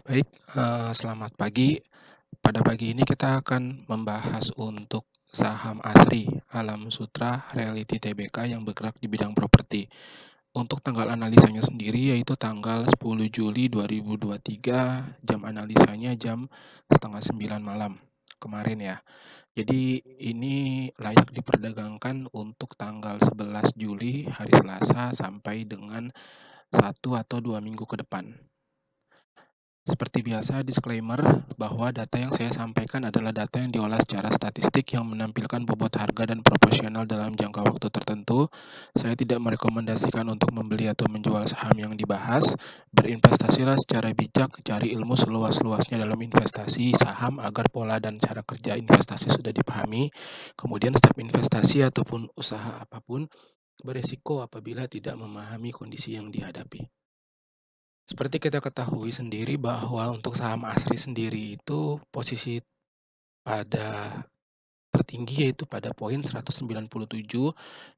Baik, selamat pagi. Pada pagi ini kita akan membahas untuk saham ASRI, Alam Sutra Realty Tbk yang bergerak di bidang properti. Untuk tanggal analisanya sendiri yaitu tanggal 10 Juli 2023, jam analisanya jam setengah 9 malam kemarin ya. Jadi ini layak diperdagangkan untuk tanggal 11 Juli hari Selasa sampai dengan 1 atau 2 minggu ke depan. Seperti biasa, disclaimer bahwa data yang saya sampaikan adalah data yang diolah secara statistik yang menampilkan bobot harga dan proporsional dalam jangka waktu tertentu. Saya tidak merekomendasikan untuk membeli atau menjual saham yang dibahas. Berinvestasilah secara bijak, cari ilmu seluas-luasnya dalam investasi saham agar pola dan cara kerja investasi sudah dipahami. Kemudian setiap investasi ataupun usaha apapun beresiko apabila tidak memahami kondisi yang dihadapi. Seperti kita ketahui sendiri bahwa untuk saham ASRI sendiri itu posisi pada tertinggi yaitu pada poin 197,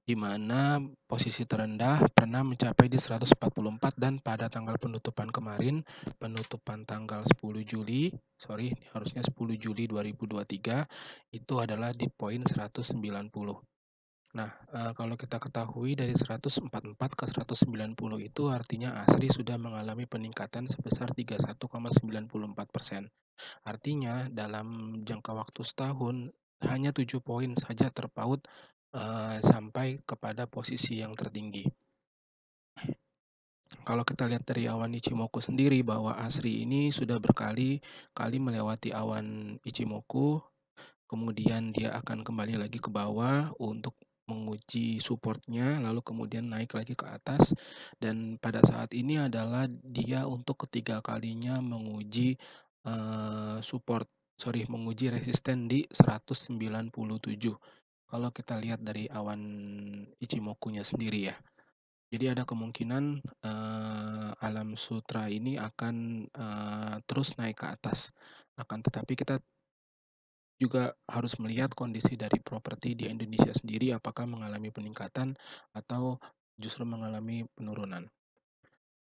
di mana posisi terendah pernah mencapai di 144 dan pada tanggal penutupan kemarin, penutupan tanggal 10 Juli, harusnya 10 Juli 2023, itu adalah di poin 190. Nah, kalau kita ketahui dari 144 ke 190 itu artinya ASRI sudah mengalami peningkatan sebesar 31,94%. Artinya dalam jangka waktu setahun hanya 7 poin saja terpaut, sampai kepada posisi yang tertinggi. Kalau kita lihat dari awan Ichimoku sendiri bahwa ASRI ini sudah berkali-kali melewati awan Ichimoku. Kemudian dia akan kembali lagi ke bawah untuk menguji supportnya, lalu kemudian naik lagi ke atas. Dan pada saat ini adalah dia untuk ketiga kalinya menguji menguji resisten di 197. Kalau kita lihat dari awan Ichimoku-nya sendiri ya. Jadi ada kemungkinan Alam Sutra ini akan terus naik ke atas. Akan tetapi kita juga harus melihat kondisi dari properti di Indonesia sendiri apakah mengalami peningkatan atau justru mengalami penurunan.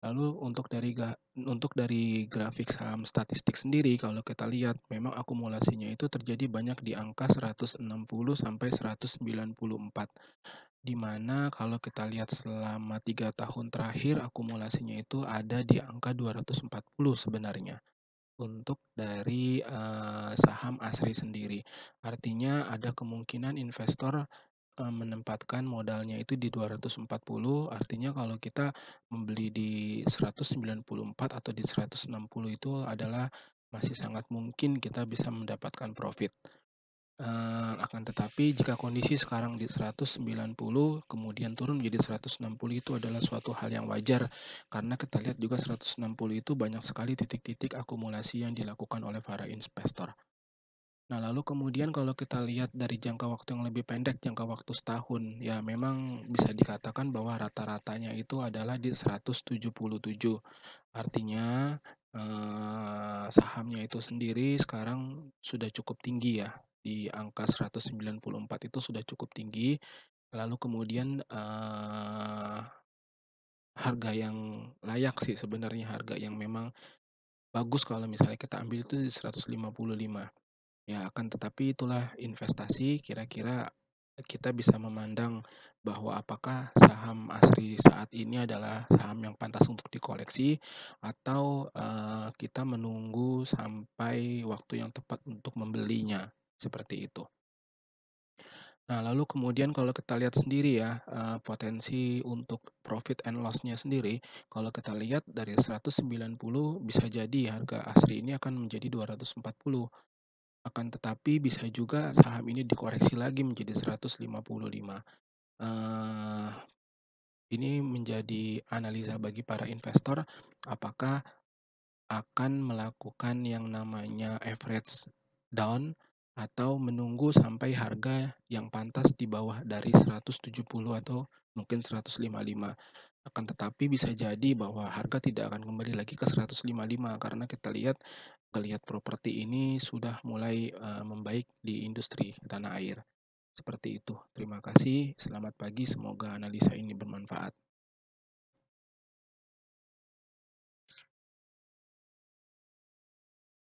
Lalu untuk dari grafik saham statistik sendiri kalau kita lihat memang akumulasinya itu terjadi banyak di angka 160 sampai 194. Di mana kalau kita lihat selama 3 tahun terakhir akumulasinya itu ada di angka 240 sebenarnya. Untuk dari, saham ASRI sendiri. Artinya ada kemungkinan investor, menempatkan modalnya itu di 240, artinya kalau kita membeli di 194 atau di 160 itu adalah masih sangat mungkin kita bisa mendapatkan profit. Akan tetapi jika kondisi sekarang di 190 kemudian turun menjadi 160 itu adalah suatu hal yang wajar, karena kita lihat juga 160 itu banyak sekali titik-titik akumulasi yang dilakukan oleh para investor. Nah, lalu kemudian kalau kita lihat dari jangka waktu yang lebih pendek, jangka waktu setahun, ya memang bisa dikatakan bahwa rata-ratanya itu adalah di 177. Artinya, sahamnya itu sendiri sekarang sudah cukup tinggi ya, di angka 194 itu sudah cukup tinggi. Lalu kemudian, harga yang layak sih sebenarnya, harga yang memang bagus kalau misalnya kita ambil itu di 155. Ya, akan tetapi itulah investasi, kira-kira kita bisa memandang bahwa apakah saham ASRI saat ini adalah saham yang pantas untuk dikoleksi atau, kita menunggu sampai waktu yang tepat untuk membelinya, seperti itu. Nah, lalu kemudian kalau kita lihat sendiri ya, potensi untuk profit and loss-nya sendiri, kalau kita lihat dari 190 bisa jadi harga ASRI ini akan menjadi 240. Akan tetapi bisa juga saham ini dikoreksi lagi menjadi 155. Eee, ini menjadi analisa bagi para investor, apakah akan melakukan yang namanya average down atau menunggu sampai harga yang pantas di bawah dari 170 atau mungkin 155. Akan tetapi bisa jadi bahwa harga tidak akan kembali lagi ke 155 karena kita lihat geliat properti ini sudah mulai, membaik di industri tanah air. Seperti itu. Terima kasih, selamat pagi, semoga analisa ini bermanfaat.